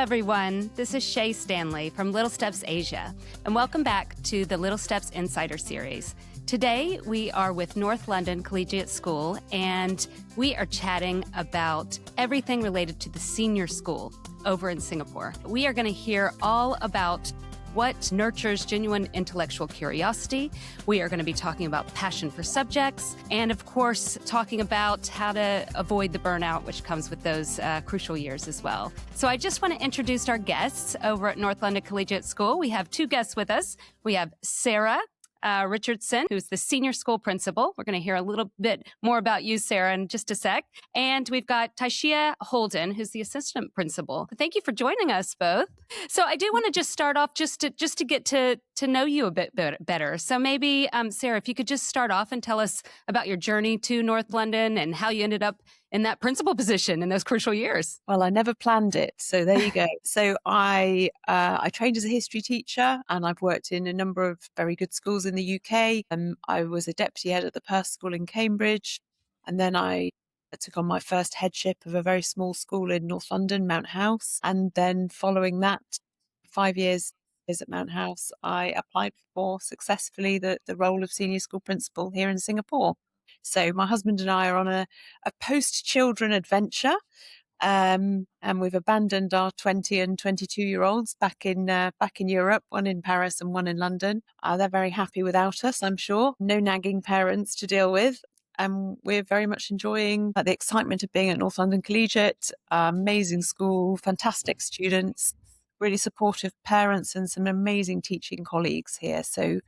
everyone. This is Shea Stanley from Little Steps Asia, and welcome back to the Little Steps Insider Series. Today, we are with North London Collegiate School, and we are chatting about everything related to the senior school over in Singapore. We are going to hear all about what nurtures genuine intellectual curiosity. We are going to be talking about passion for subjects, and of course, talking about how to avoid the burnout, which comes with those crucial years as well. So I just want to introduce our guests over at North London Collegiate School. We have two guests with us. We have Sarah Richardson, who's the senior school principal. We're going to hear a little bit more about you, Sarah, in just a sec. And we've got Tyshea Holden, who's the assistant principal. Thank you for joining us both. So I do want to just start off just to get to know you a bit better. So maybe, Sarah, if you could just start off and tell us about your journey to North London and how you ended up in that principal position in those crucial years. Well, I never planned it. So there you go. So I trained as a history teacher, and I've worked in a number of very good schools in the UK. I was a deputy head at the Perth School in Cambridge. And then I took on my first headship of a very small school in North London, Mount House. And then following that, 5 years at Mount House, I applied for successfully the role of senior school principal here in Singapore. So my husband and I are on a post-children adventure, and we've abandoned our 20 and 22-year-olds back in Europe, one in Paris and one in London. They're very happy without us, I'm sure. No nagging parents to deal with. And we're very much enjoying the excitement of being at North London Collegiate. Amazing school, fantastic students, really supportive parents, and some amazing teaching colleagues here. So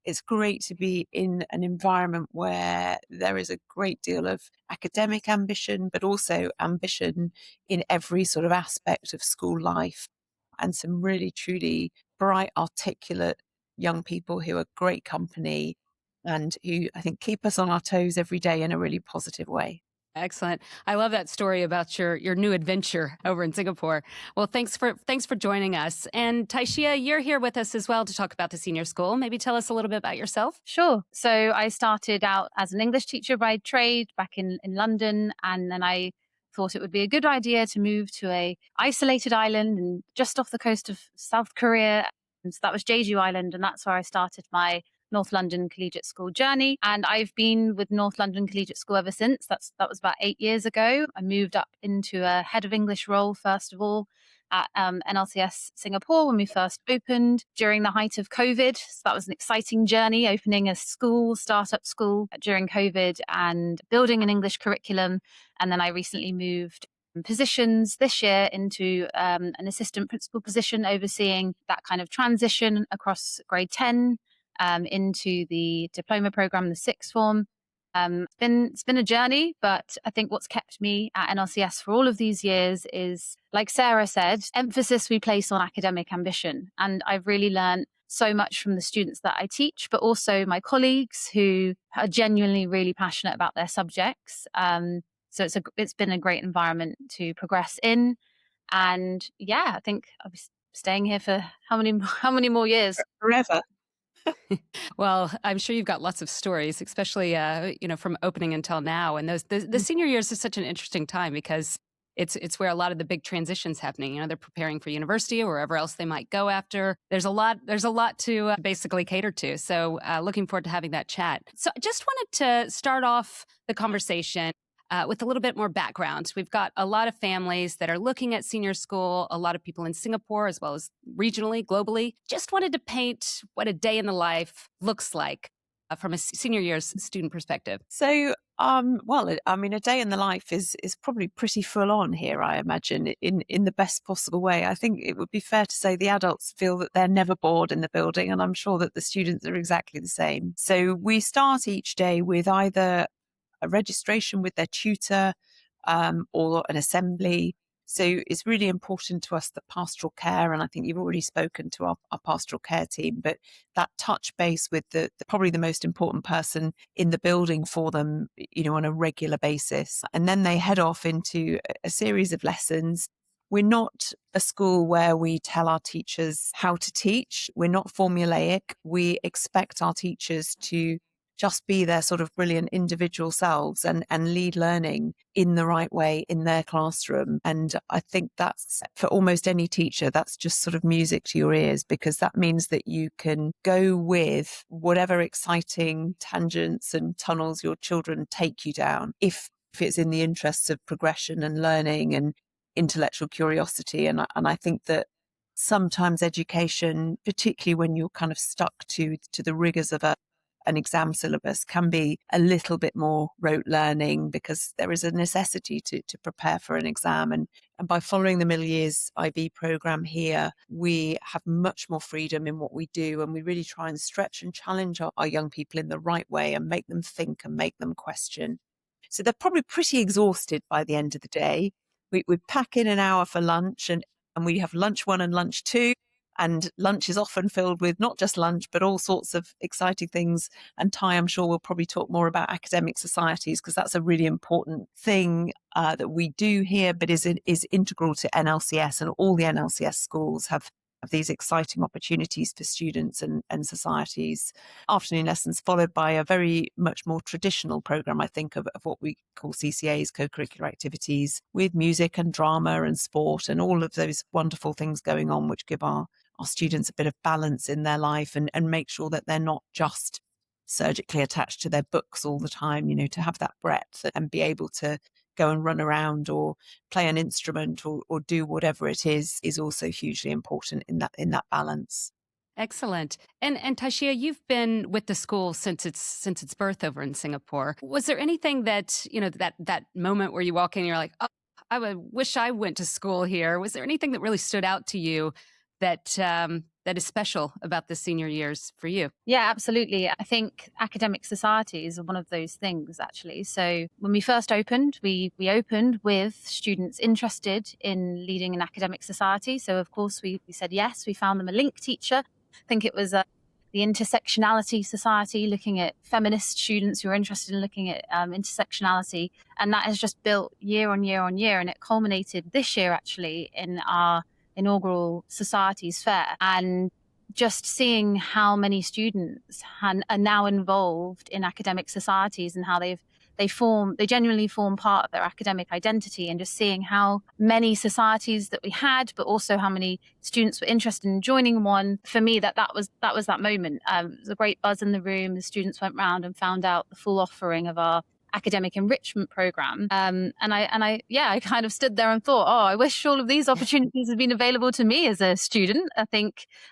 it's great to be in an environment where there is a great deal of academic ambition, but also ambition in every sort of aspect of school life, and some really, truly bright, articulate young people who are great company and who I think keep us on our toes every day in a really positive way. Excellent. I love that story about your new adventure over in Singapore. Well, thanks for joining us. And Tyshea, you're here with us as well to talk about the senior school. Maybe tell us a little bit about yourself. Sure. So I started out as an English teacher by trade back in London, and then I thought it would be a good idea to move to a isolated island and just off the coast of South Korea. And so that was Jeju Island, and that's where I started my North London Collegiate School journey. And I've been with North London Collegiate School ever since. That was about 8 years ago. I moved up into a head of English role, first of all, at NLCS Singapore when we first opened during the height of COVID. So that was an exciting journey, opening a startup school during COVID and building an English curriculum. And then I recently moved positions this year into an assistant principal position, overseeing that kind of transition across grade 10 into the diploma program, the sixth form. It's been a journey, but I think what's kept me at NLCS for all of these years is, like Sarah said, emphasis we place on academic ambition. And I've really learned so much from the students that I teach, but also my colleagues who are genuinely really passionate about their subjects. So it's been a great environment to progress in. And yeah, I think I'll be staying here for how many more years? Forever. Well, I'm sure you've got lots of stories, especially from opening until now. And the senior years is such an interesting time because it's where a lot of the big transitions happening. They're preparing for university or wherever else they might go after. There's a lot to basically cater to. So looking forward to having that chat. So I just wanted to start off the conversation with a little bit more background. We've got a lot of families that are looking at senior school, a lot of people in Singapore as well as regionally, globally. Just wanted to paint what a day in the life looks like from a senior year's student perspective. So, a day in the life is probably pretty full on here, I imagine, in the best possible way. I think it would be fair to say the adults feel that they're never bored in the building, and I'm sure that the students are exactly the same. So we start each day with either a registration with their tutor or an assembly. So it's really important to us, the pastoral care, and I think you've already spoken to our pastoral care team, but that touch base with the probably the most important person in the building for them, on a regular basis. And then they head off into a series of lessons. We're not a school where we tell our teachers how to teach. We're not formulaic. We expect our teachers to just be their sort of brilliant individual selves and lead learning in the right way in their classroom. And I think that's, for almost any teacher, that's just sort of music to your ears, because that means that you can go with whatever exciting tangents and tunnels your children take you down, if it's in the interests of progression and learning and intellectual curiosity. And I think that sometimes education, particularly when you're kind of stuck to the rigors of an exam syllabus, can be a little bit more rote learning, because there is a necessity to prepare for an exam. And by following the middle years IB program here, we have much more freedom in what we do, and we really try and stretch and challenge our young people in the right way and make them think and make them question. So they're probably pretty exhausted by the end of the day. We pack in an hour for lunch, and we have lunch 1 and lunch 2. And lunch is often filled with not just lunch, but all sorts of exciting things. And Ty, I'm sure, will probably talk more about academic societies, because that's a really important thing that we do here, but is integral to NLCS. And all the NLCS schools have these exciting opportunities for students and societies. Afternoon lessons followed by a very much more traditional program, I think, of what we call CCAs, co-curricular activities, with music and drama and sport and all of those wonderful things going on, which give our students a bit of balance in their life and make sure that they're not just surgically attached to their books all the time, to have that breadth and be able to go and run around or play an instrument or do whatever it is also hugely important in that balance. Excellent. And Tyshea, you've been with the school since its birth over in Singapore. Was there anything that, that moment where you walk in and you're like, oh, wish I went to school here? Was there anything that really stood out to you that is special about the senior years for you? Yeah, absolutely. I think academic societies are one of those things, actually. So when we first opened, we opened with students interested in leading an academic society. So of course we said yes. We found them a link teacher. I think it was the Intersectionality Society, looking at feminist students who are interested in looking at intersectionality. And that has just built year on year on year. And it culminated this year, actually, in our inaugural societies fair. And just seeing how many students are now involved in academic societies and how they genuinely form part of their academic identity, and just seeing how many societies that we had, but also how many students were interested in joining one. For me, that was that moment. It was a great buzz in the room. The students went round and found out the full offering of our academic enrichment program. And I kind of stood there and thought, oh, I wish all of these opportunities had been available to me as a student. I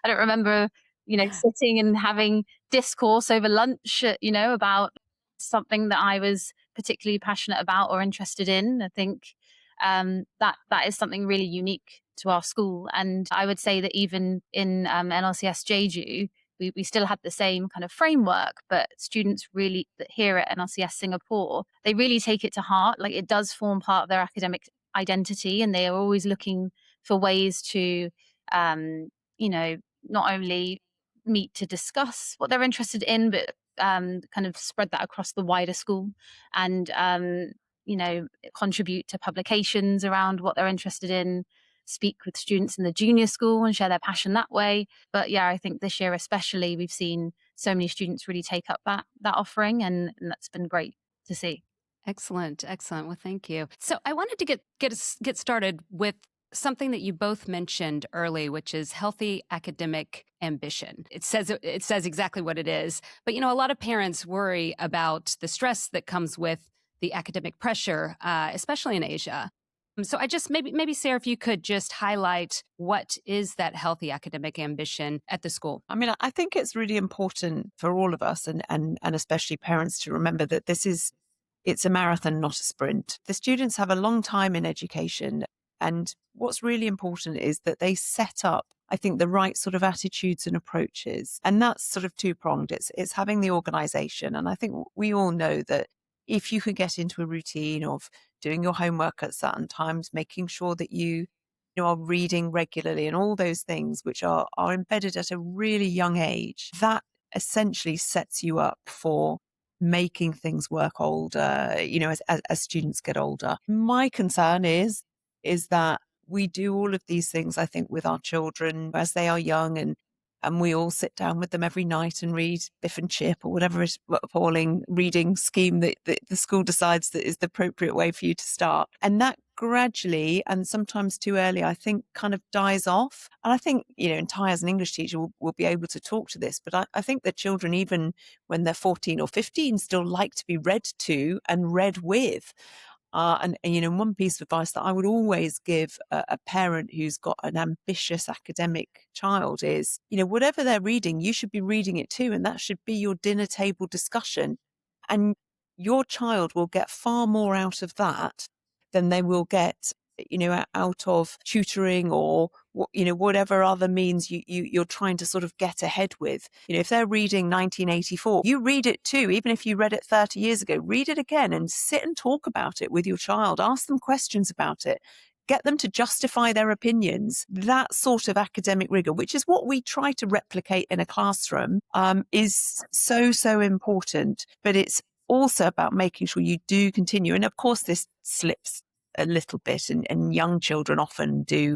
don't remember, sitting and having discourse over lunch, about something that I was particularly passionate about or interested in. I think that is something really unique to our school. And I would say that even in NLCS Jeju, we still had the same kind of framework, but students really here at NLCS Singapore, they really take it to heart. Like, it does form part of their academic identity, and they are always looking for ways to, not only meet to discuss what they're interested in, but kind of spread that across the wider school and, contribute to publications around what they're interested in, speak with students in the junior school and share their passion that way. But yeah, I think this year especially, we've seen so many students really take up that offering, and that's been great to see. Excellent. Well, thank you. So I wanted to get started with something that you both mentioned early, which is healthy academic ambition. It says exactly what it is. But, a lot of parents worry about the stress that comes with the academic pressure, especially in Asia. So I just maybe Sarah, if you could just highlight what is that healthy academic ambition at the school. I mean, I think it's really important for all of us and especially parents to remember that it's a marathon, not a sprint. The students have a long time in education, and what's really important is that they set up, I think, the right sort of attitudes and approaches. And that's sort of two-pronged. It's having the organization. And I think we all know that if you can get into a routine of doing your homework at certain times, making sure that you are reading regularly and all those things which are embedded at a really young age, that essentially sets you up for making things work older, as students get older. My concern is that we do all of these things, I think, with our children as they are young, and and we all sit down with them every night and read Biff and Chip or whatever appalling reading scheme that the school decides that is the appropriate way for you to start. And that gradually, and sometimes too early, I think kind of dies off. And I think, and Ty as an English teacher will be able to talk to this, but I think that children, even when they're 14 or 15, still like to be read to and read with. And one piece of advice that I would always give a parent who's got an ambitious academic child is, whatever they're reading, you should be reading it too. And that should be your dinner table discussion. And your child will get far more out of that than they will get, out of tutoring or, whatever other means you're trying to sort of get ahead with. If they're reading 1984, you read it too. Even if you read it 30 years ago, read it again and sit and talk about it with your child. Ask them questions about it. Get them to justify their opinions. That sort of academic rigor, which is what we try to replicate in a classroom, is so important. But it's also about making sure you do continue. And of course, this slips a little bit, and young children often do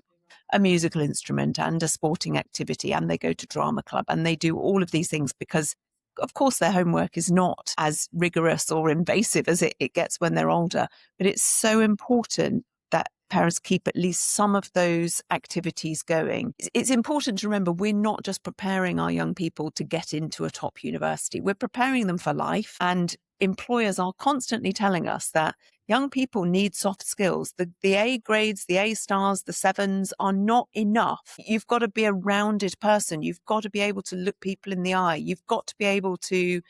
a musical instrument and a sporting activity, and they go to drama club, and they do all of these things because, of course, their homework is not as rigorous or invasive as it gets when they're older. But it's so important that parents keep at least some of those activities going. It's important to remember we're not just preparing our young people to get into a top university. We're preparing them for life, and employers are constantly telling us that young people need soft skills. The A grades, the A stars, the 7s are not enough. You've got to be a rounded person. You've got to be able to look people in the eye. You've got to be able to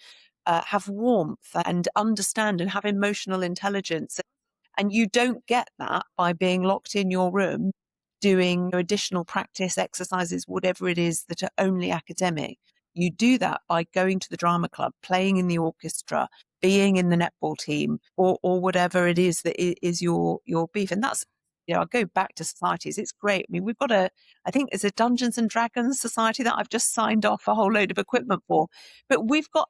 have warmth and understand and have emotional intelligence. And you don't get that by being locked in your room, doing additional practice exercises, whatever it is that are only academic. You do that by going to the drama club, playing in the orchestra, being in the netball team, or whatever it is that is your beef. And that's, I'll go back to societies. It's great. I mean, we've got I think it's a Dungeons and Dragons society that I've just signed off a whole load of equipment for. But we've got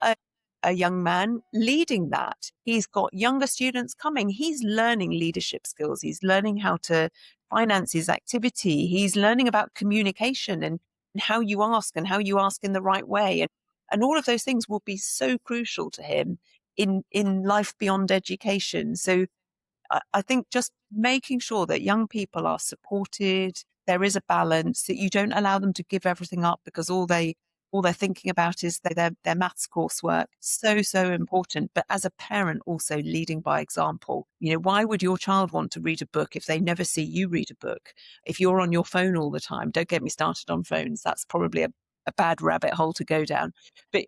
a young man leading that. He's got younger students coming. He's learning leadership skills. He's learning how to finance his activity. He's learning about communication and how you ask and how you ask in the right way. And all of those things will be so crucial to him in life beyond education. So I think just making sure that young people are supported, there is a balance, that you don't allow them to give everything up because all they're thinking about is their maths coursework. So important. But as a parent, also leading by example. Why would your child want to read a book if they never see you read a book? If you're on your phone all the time, don't get me started on phones. That's probably a bad rabbit hole to go down. But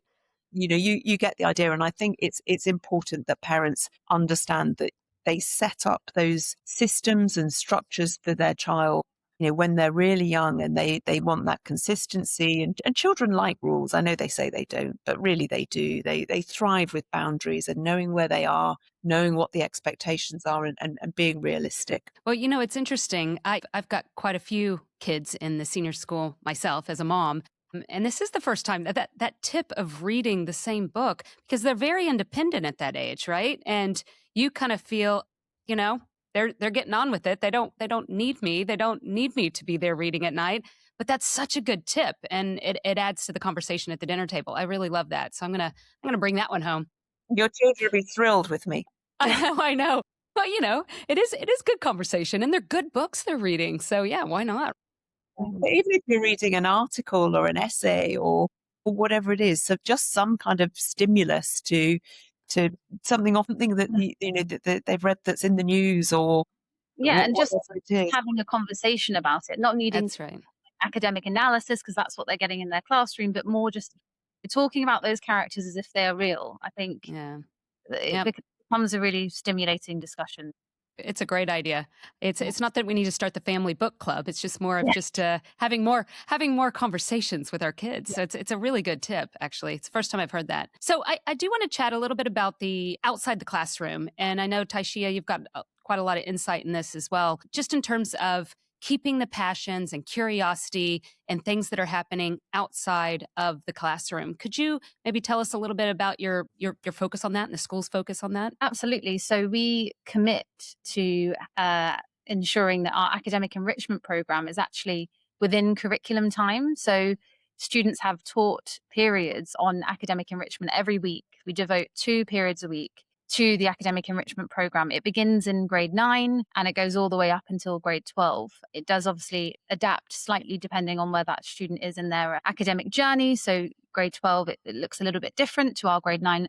you get the idea. And I think it's important that parents understand that they set up those systems and structures for their child, when they're really young, and they want that consistency. And children like rules. I know they say they don't, but really they do. They thrive with boundaries and knowing where they are, knowing what the expectations are, and being realistic. Well, it's interesting. I've got quite a few kids in the senior school myself as a mom. And this is the first time that tip of reading the same book, because they're very independent at that age, right? And you kind of feel, they're getting on with it. They don't need me. They don't need me to be there reading at night. But that's such a good tip, and it adds to the conversation at the dinner table. I really love that. So I'm gonna bring that one home. Your children will be thrilled with me. I know. Well, it is good conversation, and they're good books they're reading. So yeah, why not? Even if you're reading an article or an essay or whatever it is, so just some kind of stimulus to something that that they've read that's in the news, or and just having a conversation about it, not needing That's right. academic analysis because that's what they're getting in their classroom, but more just talking about those characters as if they are real. I think it becomes a really stimulating discussion. It's a great idea. It's not that we need to start the family book club. It's just more of just having more conversations with our kids. So it's a really good tip, actually. It's the first time I've heard that. So I do want to chat a little bit about the outside the classroom. And I know, Tyshea, you've got quite a lot of insight in this as well, just in terms of keeping the passions and curiosity and things that are happening outside of the classroom. Could you maybe tell us a little bit about your focus on that and the school's focus on that? Absolutely. So we commit to ensuring that our academic enrichment program is actually within curriculum time. So students have taught periods on academic enrichment every week. We devote 2 periods a week to the academic enrichment program. It begins in grade 9 and it goes all the way up until grade 12. It does obviously adapt slightly depending on where that student is in their academic journey. So grade 12, it looks a little bit different to our grade 9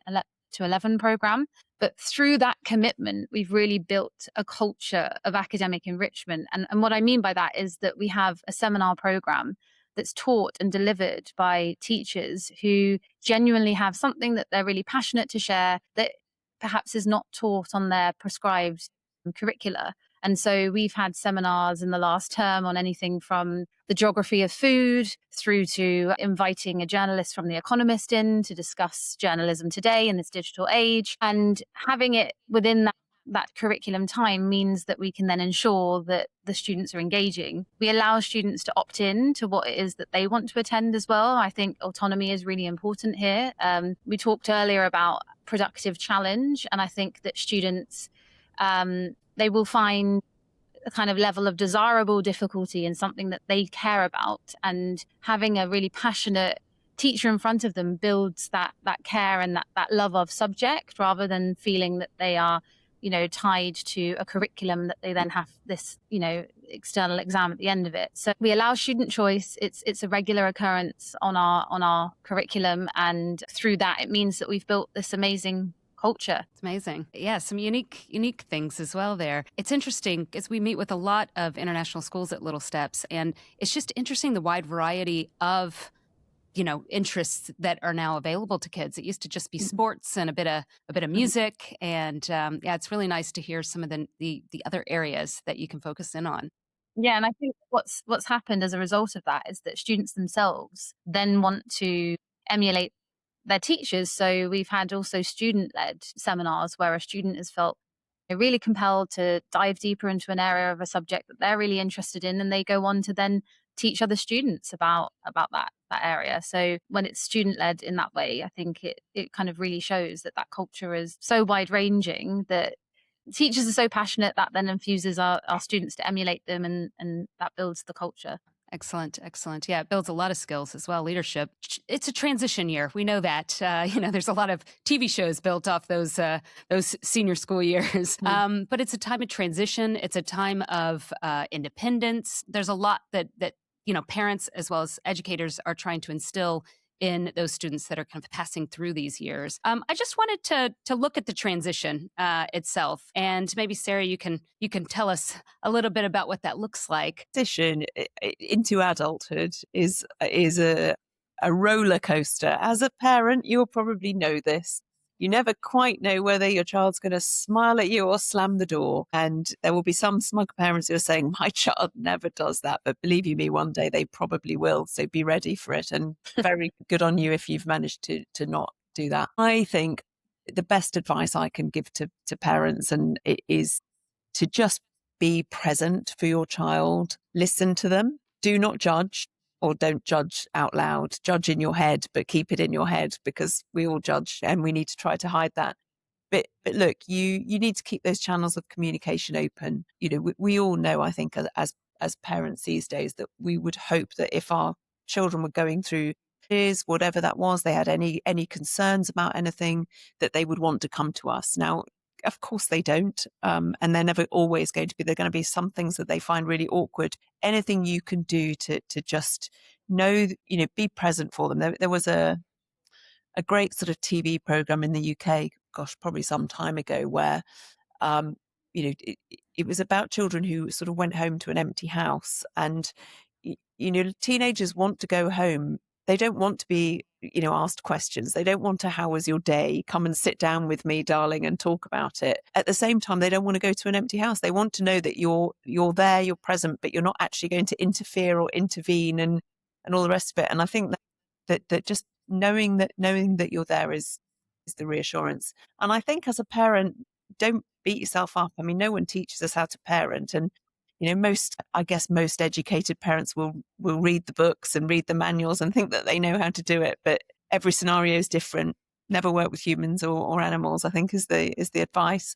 to 11 program. But through that commitment, we've really built a culture of academic enrichment. And what I mean by that is that we have a seminar program that's taught and delivered by teachers who genuinely have something that they're really passionate to share, that perhaps is not taught on their prescribed curricula. And so we've had seminars in the last term on anything from the geography of food through to inviting a journalist from The Economist in to discuss journalism today in this digital age. And having it within that curriculum time means that we can then ensure that the students are engaging. We allow students to opt in to what it is that they want to attend as well. I think autonomy is really important here. We talked earlier about productive challenge, and I think that students, they will find a kind of level of desirable difficulty in something that they care about, and having a really passionate teacher in front of them builds that care and that love of subject, rather than feeling that they are tied to a curriculum that they then have this, external exam at the end of it. So we allow student choice. It's a regular occurrence on our curriculum. And through that, it means that we've built this amazing culture. It's amazing. Yeah, some unique things as well there. It's interesting because we meet with a lot of international schools at Little Steps, and it's just interesting the wide variety of interests that are now available to kids. It used to just be sports and a bit of music, and it's really nice to hear some of the other areas that you can focus in on. Yeah, and I think what's happened as a result of that is that students themselves then want to emulate their teachers. So we've had also student-led seminars where a student has felt really compelled to dive deeper into an area of a subject that they're really interested in, and they go on to then teach other students about that area. So when it's student-led in that way, I think it kind of really shows that culture is so wide-ranging that teachers are so passionate that then infuses our students to emulate them, and that builds the culture. Excellent. Yeah, it builds a lot of skills as well. Leadership. It's a transition year. We know that. There's a lot of TV shows built off those senior school years. But it's a time of transition. It's a time of independence. There's a lot that parents as well as educators are trying to instill in those students that are kind of passing through these years. I just wanted to look at the transition itself, and maybe Sarah, you can tell us a little bit about what that looks like. Transition into adulthood is a roller coaster. As a parent, you'll probably know this. You never quite know whether your child's going to smile at you or slam the door. And there will be some smug parents who are saying, my child never does that. But believe you me, one day they probably will. So be ready for it. And very good on you if you've managed to not do that. I think the best advice I can give to parents and it is to just be present for your child. Listen to them. Do not judge. Or don't judge out loud. Judge in your head, but keep it in your head, because we all judge and we need to try to hide that. But look, you need to keep those channels of communication open. We all know, I think, as parents these days, that we would hope that if our children were going through this, whatever that was, they had any concerns about anything, that they would want to come to us. Now, of course they don't. And they're never always going to be. There are going to be some things that they find really awkward. Anything you can do to just know, be present for them. There was a great sort of TV program in the UK, probably some time ago, where, it was about children who sort of went home to an empty house. And, teenagers want to go home. They don't want to be, asked questions. They don't want to, how was your day? Come and sit down with me, darling, and talk about it. At the same time, they don't want to go to an empty house. They want to know that you're there, you're present, but you're not actually going to interfere or intervene and all the rest of it. And I think that just knowing that you're there is the reassurance. And I think as a parent, don't beat yourself up. I mean, no one teaches us how to parent. And most educated parents will read the books and read the manuals and think that they know how to do it, but every scenario is different. Never work with humans or animals, I think is the advice.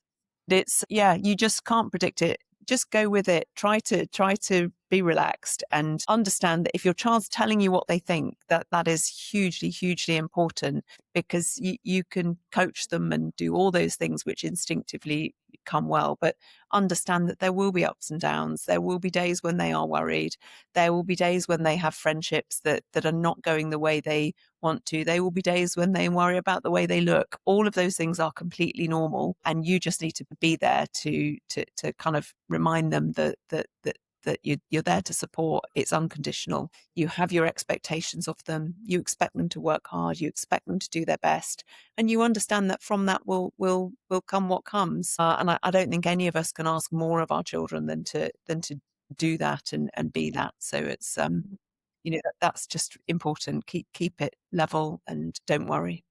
You just can't predict it. Just go with it. Try to be relaxed and understand that if your child's telling you what they think, that is hugely, hugely important, because you can coach them and do all those things which instinctively come well, but understand that there will be ups and downs. There will be days when they are worried. There will be days when they have friendships that are not going the way they want to. There will be days when they worry about the way they look. All of those things are completely normal, and you just need to be there to kind of remind them that you're there to support. It's unconditional. You have your expectations of them. You expect them to work hard. You expect them to do their best, and you understand that from that will come what comes. And I don't think any of us can ask more of our children than to do that and be that. So it's that's just important. Keep it level and don't worry.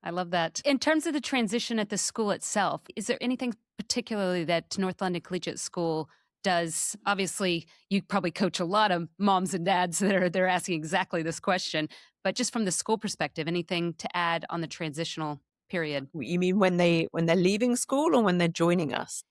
I love that. In terms of the transition at the school itself, is there anything particularly that North London Collegiate School does? Obviously, you probably coach a lot of moms and dads they're asking exactly this question, but just from the school perspective, anything to add on the transitional period? You mean when they're leaving school or when they're joining us?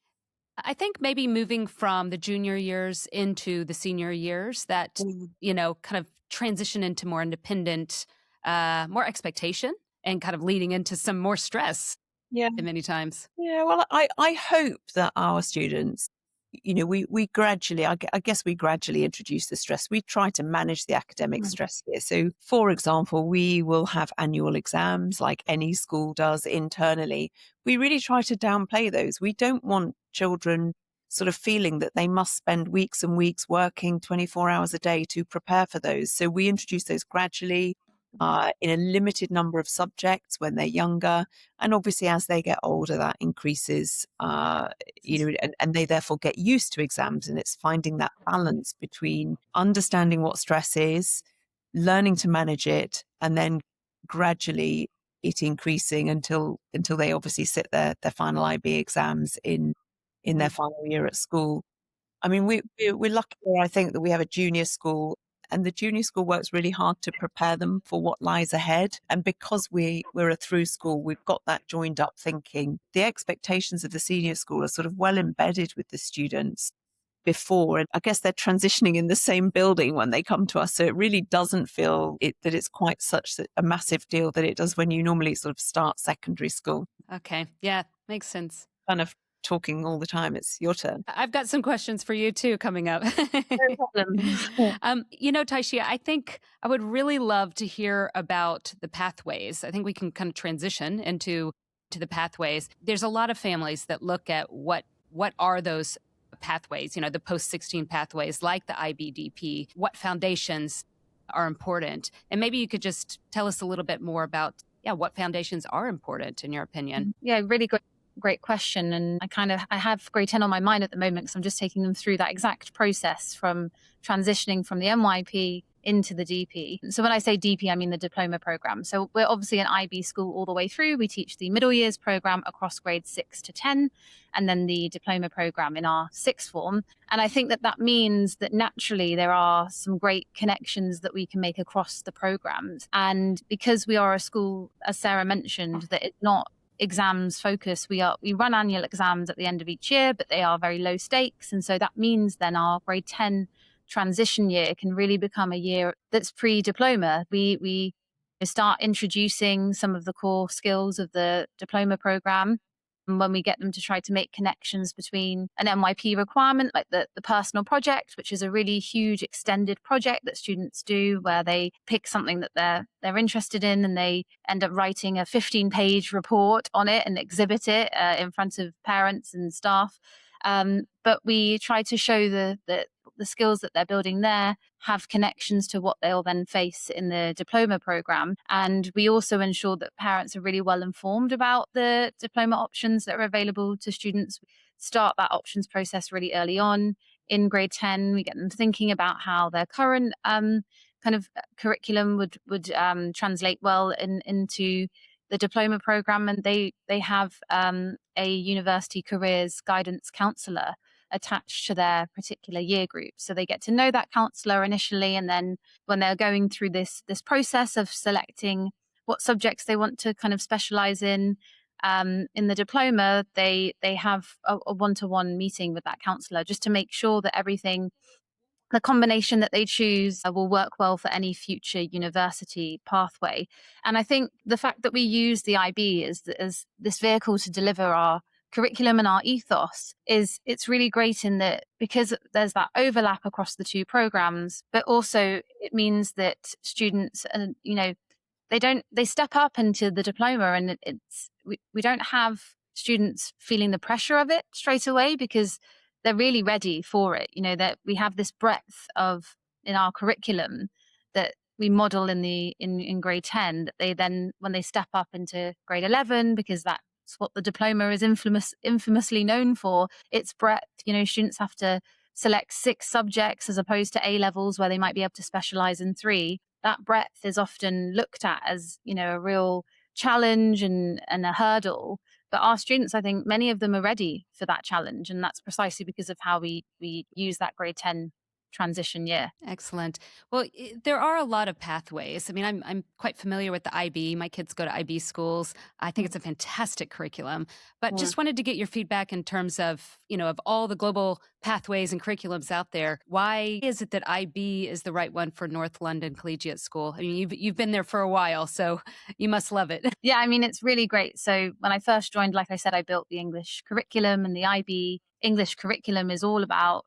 I think maybe moving from the junior years into the senior years, that, kind of transition into more independent, more expectation, and kind of leading into some more stress. Yeah. Many times. Yeah, well, I hope that our students, we gradually, I guess we gradually introduce the stress. We try to manage the academic stress here. So, for example, we will have annual exams like any school does internally. We really try to downplay those. We don't want children sort of feeling that they must spend weeks and weeks working 24 hours a day to prepare for those. So we introduce those gradually. In a limited number of subjects when they're younger, and obviously as they get older that increases, and they therefore get used to exams. And it's finding that balance between understanding what stress is, learning to manage it, and then gradually it increasing until they obviously sit their final IB exams in their final year at school. I mean, we're lucky here, I think, that we have a junior school, and the junior school works really hard to prepare them for what lies ahead. And because we're a through school, we've got that joined up thinking. The expectations of the senior school are sort of well embedded with the students before. And I guess they're transitioning in the same building when they come to us. So it really doesn't feel that it's quite such a massive deal that it does when you normally sort of start secondary school. Okay. Yeah, makes sense. Kind of talking all the time. It's your turn. I've got some questions for you too coming up. No problem. Tyshea, I think I would really love to hear about the pathways. I think we can kind of transition into the pathways. There's a lot of families that look at what are those pathways, the post-16 pathways like the IBDP, what foundations are important. And maybe you could just tell us a little bit more about, what foundations are important in your opinion. Yeah, really good. Great question. And I have grade 10 on my mind at the moment because I'm just taking them through that exact process from transitioning from the MYP into the DP. So when I say DP, I mean the diploma program. So we're obviously an IB school all the way through. We teach the middle years program across grades 6 to 10, and then the diploma program in our sixth form. And I think that means that naturally there are some great connections that we can make across the programs. And because we are a school, as Sarah mentioned, that it's not exams focus. We run annual exams at the end of each year, but they are very low stakes. And so that means then our grade 10 transition year can really become a year that's pre-diploma. We start introducing some of the core skills of the diploma program. And when we get them to try to make connections between an MYP requirement, like the personal project, which is a really huge extended project that students do where they pick something that they're interested in and they end up writing a 15-page report on it and exhibit it in front of parents and staff. But we try to show the skills that they're building there have connections to what they'll then face in the diploma program. And we also ensure that parents are really well informed about the diploma options that are available to students. Start that options process really early on. In grade 10, we get them thinking about how their current kind of curriculum would translate well into the diploma program. And they have a university careers guidance counsellor attached to their particular year group. So they get to know that counsellor initially, and then when they're going through this process of selecting what subjects they want to kind of specialise in the diploma, they have a one-to-one meeting with that counsellor just to make sure that everything the combination that they choose will work well for any future university pathway. And I think the fact that we use the IB as this vehicle to deliver our curriculum and our ethos it's really great in that, because there's that overlap across the two programs, but also it means that students and they step up into the diploma, and we don't have students feeling the pressure of it straight away, because they're really ready for it. That we have this breadth of in our curriculum that we model in grade 10, that they then, when they step up into grade 11, because that's what the diploma is infamously known for, its breadth. Students have to select 6 subjects as opposed to A levels where they might be able to specialize in 3. That breadth is often looked at as a real challenge and a hurdle. But our students, I think many of them are ready for that challenge. And that's precisely because of how we use that grade 10 transition year. Excellent. Well, there are a lot of pathways. I mean, I'm quite familiar with the IB. My kids go to IB schools. I think it's a fantastic curriculum. But just wanted to get your feedback in terms of, of all the global pathways and curriculums out there. Why is it that IB is the right one for North London Collegiate School? I mean, you've been there for a while, so you must love it. Yeah, I mean, it's really great. So when I first joined, like I said, I built the English curriculum, and the IB English curriculum is all about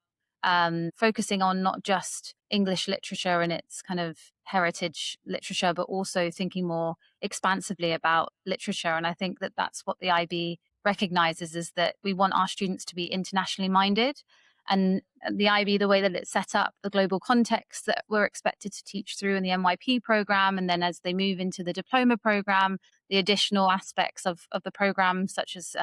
focusing on not just English literature and its kind of heritage literature, but also thinking more expansively about literature. And I think that that's what the IB recognizes, is that we want our students to be internationally minded. And the IB, the way that it's set up, the global context that we're expected to teach through in the NYP program, and then as they move into the diploma program, the additional aspects of the program, such as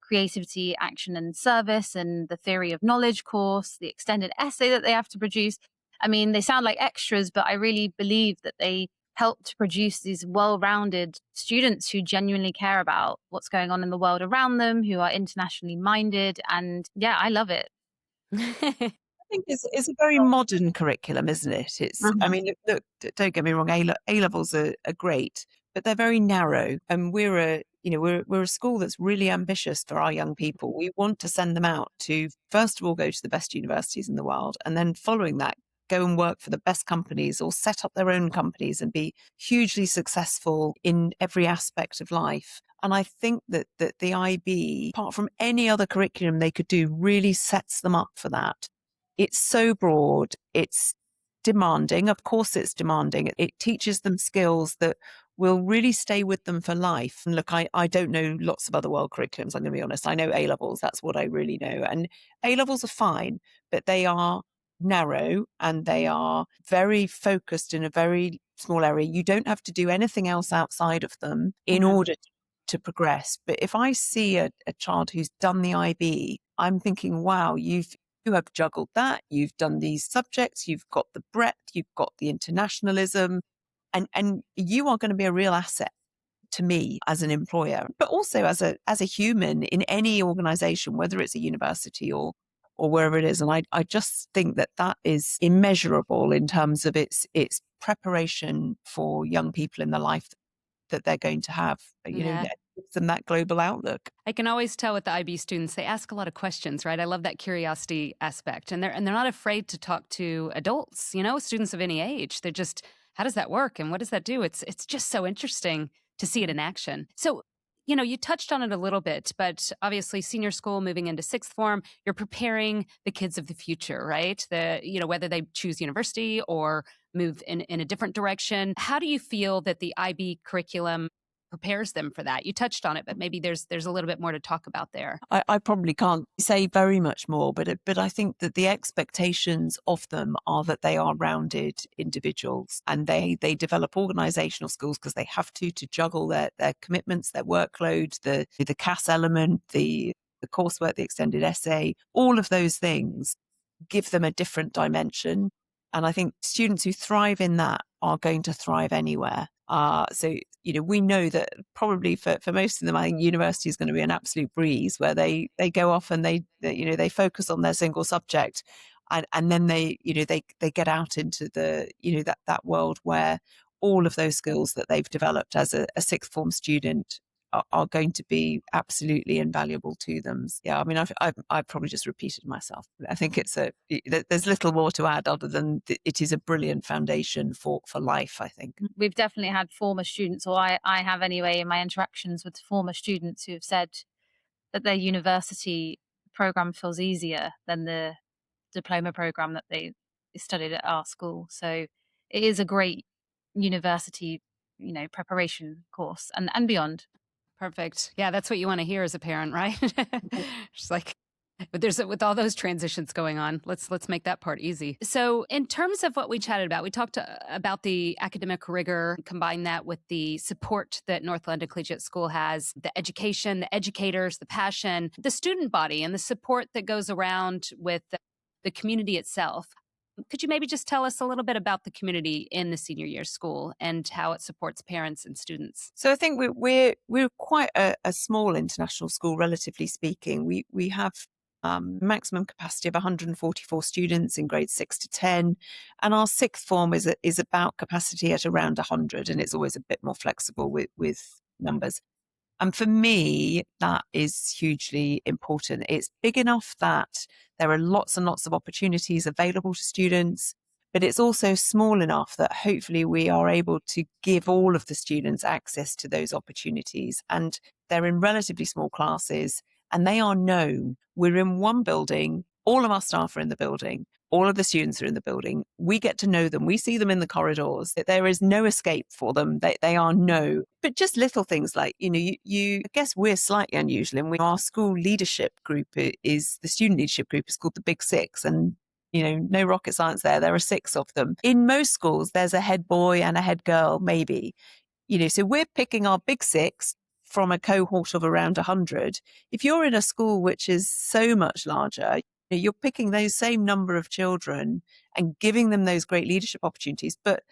creativity, action and service, and the theory of knowledge course, the extended essay that they have to produce. I mean, they sound like extras, but I really believe that they help to produce these well-rounded students who genuinely care about what's going on in the world around them, who are internationally minded. And yeah, I love it. I think it's a very modern curriculum, isn't it? I mean, look, don't get me wrong, A levels are great, but they're very narrow. And we're a school that's really ambitious for our young people. We want to send them out to, first of all, go to the best universities in the world, and then following that, go and work for the best companies or set up their own companies and be hugely successful in every aspect of life. And I think that the IB, apart from any other curriculum they could do, really sets them up for that. It's so broad. It's demanding. Of course, it's demanding. It teaches them skills that will really stay with them for life. And look, I don't know lots of other world curriculums, I'm going to be honest. I know A levels. That's what I really know. And A levels are fine, but they are narrow and they are very focused in a very small area. You don't have to do anything else outside of them in order to progress. But if I see a child who's done the IB, I'm thinking, wow, you have juggled that. You've done these subjects. You've got the breadth. You've got the internationalism, and you are going to be a real asset to me as an employer, but also as a human in any organization, whether it's a university or wherever it is. And I just think that is immeasurable in terms of its preparation for young people in the life that they're going to have. It gives them that global outlook. I can always tell with the IB students, they ask a lot of questions, right? I love that curiosity aspect. And they're not afraid to talk to adults, students of any age. They're just, how does that work? And what does that do? It's just so interesting to see it in action. So, you touched on it a little bit, but obviously senior school, moving into sixth form, you're preparing the kids of the future, right? Whether they choose university or move in a different direction. How do you feel that the IB curriculum prepares them for that? You touched on it, but maybe there's a little bit more to talk about there. I probably can't say very much more, but I think that the expectations of them are that they are rounded individuals, and they develop organizational skills because they have to juggle their commitments, their workload, the CAS element, the coursework, the extended essay, all of those things give them a different dimension. And I think students who thrive in that are going to thrive anywhere. So we know that probably for most of them, I think university is going to be an absolute breeze, where they go off and they focus on their single subject, and then they get out into the that world where all of those skills that they've developed as a sixth form student are going to be absolutely invaluable to them. Yeah, I mean, I've probably just repeated myself. I think there's little more to add other than it is a brilliant foundation for life, I think. We've definitely had former students, or I have anyway, in my interactions with former students who have said that their university program feels easier than the diploma program that they studied at our school. So it is a great university, preparation course and beyond. Perfect. Yeah, that's what you want to hear as a parent, right? Just like, but with all those transitions going on, let's make that part easy. So, in terms of what we chatted about, we talked about the academic rigor, combine that with the support that North London Collegiate School has, the education, the educators, the passion, the student body, and the support that goes around with the community itself. Could you maybe just tell us a little bit about the community in the senior year school and how it supports parents and students? So I think we're quite a small international school, relatively speaking. We have maximum capacity of 144 students in grades 6 to 10, and our sixth form is about capacity at around 100, and it's always a bit more flexible with numbers. And for me, that is hugely important. It's big enough that there are lots and lots of opportunities available to students, but it's also small enough that hopefully we are able to give all of the students access to those opportunities. And they're in relatively small classes and they are known. We're in one building, all of our staff are in the building. All of the students are in the building. We get to know them. We see them in the corridors. There is no escape for them. They are known. But just little things like, I guess we're slightly unusual in our school leadership group is the student leadership group is called the Big Six. And, no rocket science there. There are 6 of them. In most schools, there's a head boy and a head girl, maybe. So we're picking our Big Six from a cohort of around 100. If you're in a school which is so much larger, you're picking those same number of children and giving them those great leadership opportunities, but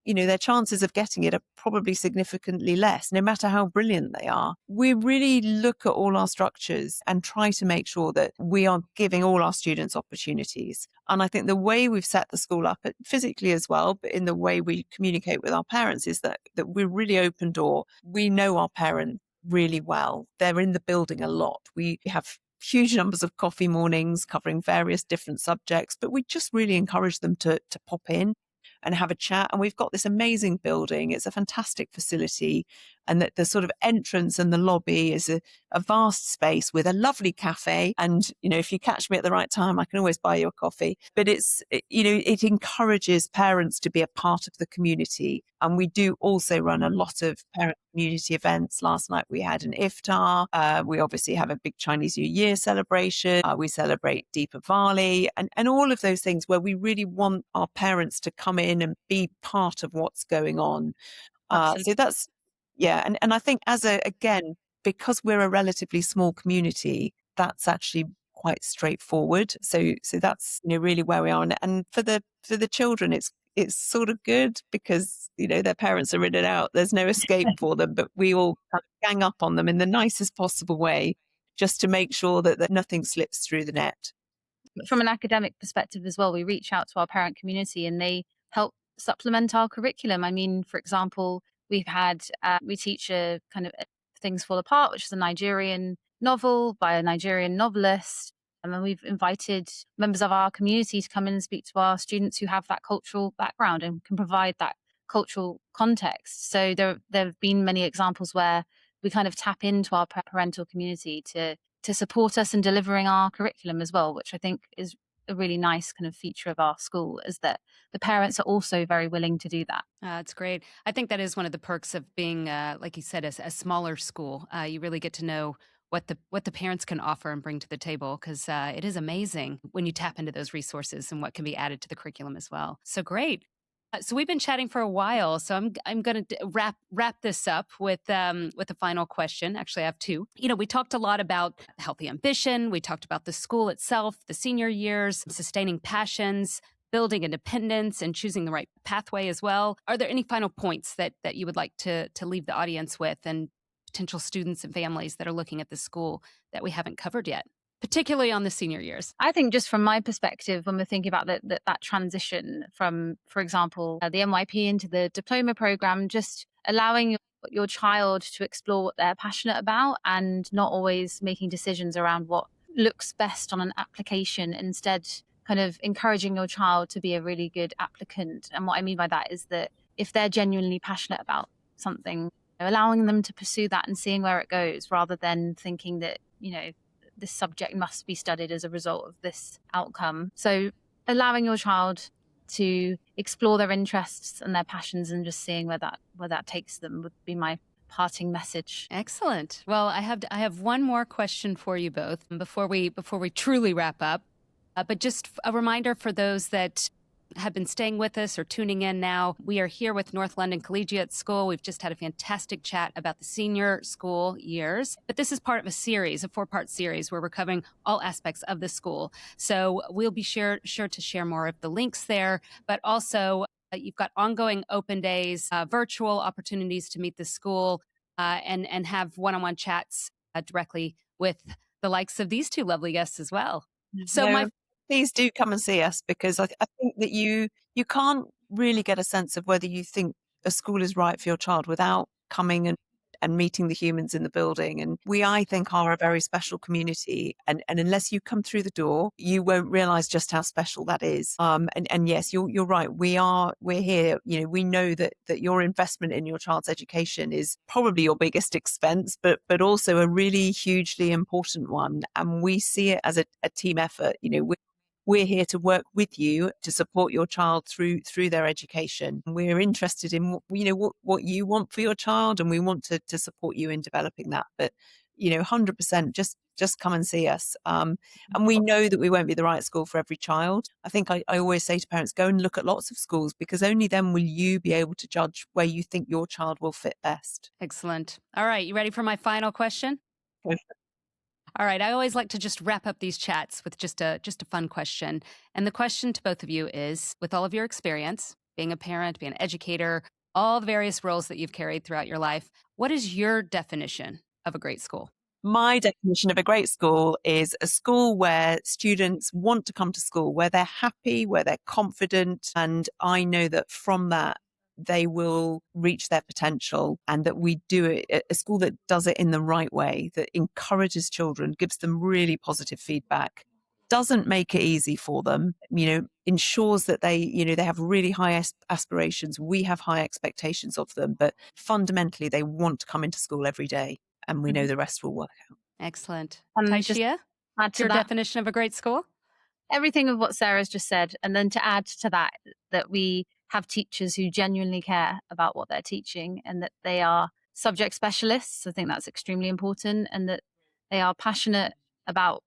their chances of getting it are probably significantly less, no matter how brilliant they are. We really look at all our structures and try to make sure that we are giving all our students opportunities. And I think the way we've set the school up, physically as well, but in the way we communicate with our parents, is that we're really open door. We know our parents really well. They're in the building a lot. We have huge numbers of coffee mornings covering various different subjects, but we just really encourage them to pop in and have a chat. And we've got this amazing building. It's a fantastic facility. And that the sort of entrance and the lobby is a vast space with a lovely cafe. And, if you catch me at the right time, I can always buy you a coffee. But it encourages parents to be a part of the community. And we do also run a lot of parent community events. Last night we had an iftar. We obviously have a big Chinese New Year celebration. We celebrate Deepavali and all of those things where we really want our parents to come in and be part of what's going on. So that's, yeah. And I think because we're a relatively small community, that's actually quite straightforward. So that's, really where we are. And for the children, it's sort of good because, their parents are in and out. There's no escape for them, but we all kind of gang up on them in the nicest possible way, just to make sure that nothing slips through the net. From an academic perspective as well, we reach out to our parent community and they help supplement our curriculum. I mean, for example, we teach a kind of Things Fall Apart, which is a Nigerian novel by a Nigerian novelist. And then we've invited members of our community to come in and speak to our students who have that cultural background and can provide that cultural context. So there have been many examples where we kind of tap into our parental community to support us in delivering our curriculum as well, which I think is a really nice kind of feature of our school, is that the parents are also very willing to do that. That's great. I think that is one of the perks of being, like you said, a smaller school. You really get to know what the parents can offer and bring to the table, because it is amazing when you tap into those resources and what can be added to the curriculum as well. So great. So we've been chatting for a while, so I'm going to wrap this up with a final question. Actually, I have 2. We talked a lot about healthy ambition. We talked about the school itself, the senior years, sustaining passions, building independence, and choosing the right pathway as well. Are there any final points that you would like to leave the audience with, and potential students and families that are looking at the school that we haven't covered yet, particularly on the senior years? I think just from my perspective, when we're thinking about that transition from, for example, the NYP into the diploma program, just allowing your child to explore what they're passionate about and not always making decisions around what looks best on an application. Instead, kind of encouraging your child to be a really good applicant. And what I mean by that is that if they're genuinely passionate about something, allowing them to pursue that and seeing where it goes, rather than thinking that, this subject must be studied as a result of this outcome. So allowing your child to explore their interests and their passions and just seeing where that takes them would be my parting message. Excellent. Well, I have one more question for you both before we truly wrap up. But just a reminder for those that have been staying with us or tuning in now, we are here with North London Collegiate School. We've just had a fantastic chat about the senior school years, but this is part of a series, a 4-part series where we're covering all aspects of the school. So we'll be sure to share more of the links there, but also you've got ongoing open days, virtual opportunities to meet the school and have one-on-one chats directly with the likes of these two lovely guests as well. So please do come and see us, because I think that you can't really get a sense of whether you think a school is right for your child without coming and meeting the humans in the building. And we, I think, are a very special community. And unless you come through the door, you won't realize just how special that is. And yes, you're right. We're here. We know that your investment in your child's education is probably your biggest expense, but also a really hugely important one. And we see it as a team effort. We're here to work with you to support your child through their education. We're interested in what you want for your child, and we want to support you in developing that. But 100%, just come and see us. And we know that we won't be the right school for every child. I think I always say to parents, go and look at lots of schools, because only then will you be able to judge where you think your child will fit best. Excellent. All right, you ready for my final question? All right, I always like to just wrap up these chats with just a fun question. And the question to both of you is, with all of your experience, being a parent, being an educator, all the various roles that you've carried throughout your life, what is your definition of a great school? My definition of a great school is a school where students want to come to school, where they're happy, where they're confident. And I know that from that, they will reach their potential, and that we do it, a school that does it in the right way, that encourages children, gives them really positive feedback, doesn't make it easy for them, ensures that they have really high aspirations. We have high expectations of them, but fundamentally they want to come into school every day, and we know the rest will work out. Excellent. Tyshea, your definition of a great school? Everything of what Sarah's just said. And then to add to that we have teachers who genuinely care about what they're teaching, and that they are subject specialists. I think that's extremely important, and that they are passionate about,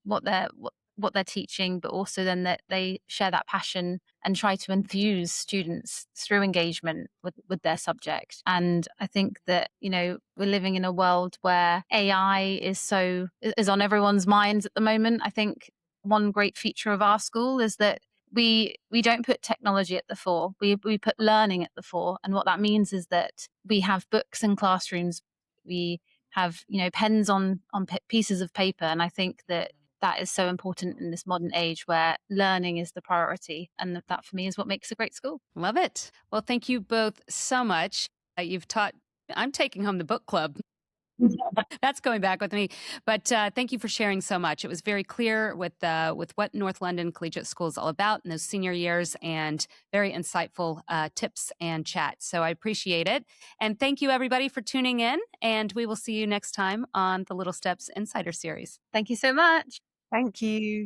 what they're teaching, but also then that they share that passion and try to enthuse students through engagement with their subject. And I think that, we're living in a world where AI is on everyone's minds at the moment. I think one great feature of our school is that we don't put technology at the fore. We put learning at the fore. And what that means is that we have books in classrooms. We have, pens on pieces of paper. And I think that is so important in this modern age where learning is the priority. And that for me is what makes a great school. Love it. Well, thank you both so much. I'm taking home the book club. That's going back with me. But thank you for sharing so much. It was very clear with what North London Collegiate School is all about in those senior years, and very insightful tips and chats. So I appreciate it. And thank you, everybody, for tuning in. And we will see you next time on the Little Steps Insider Series. Thank you so much. Thank you.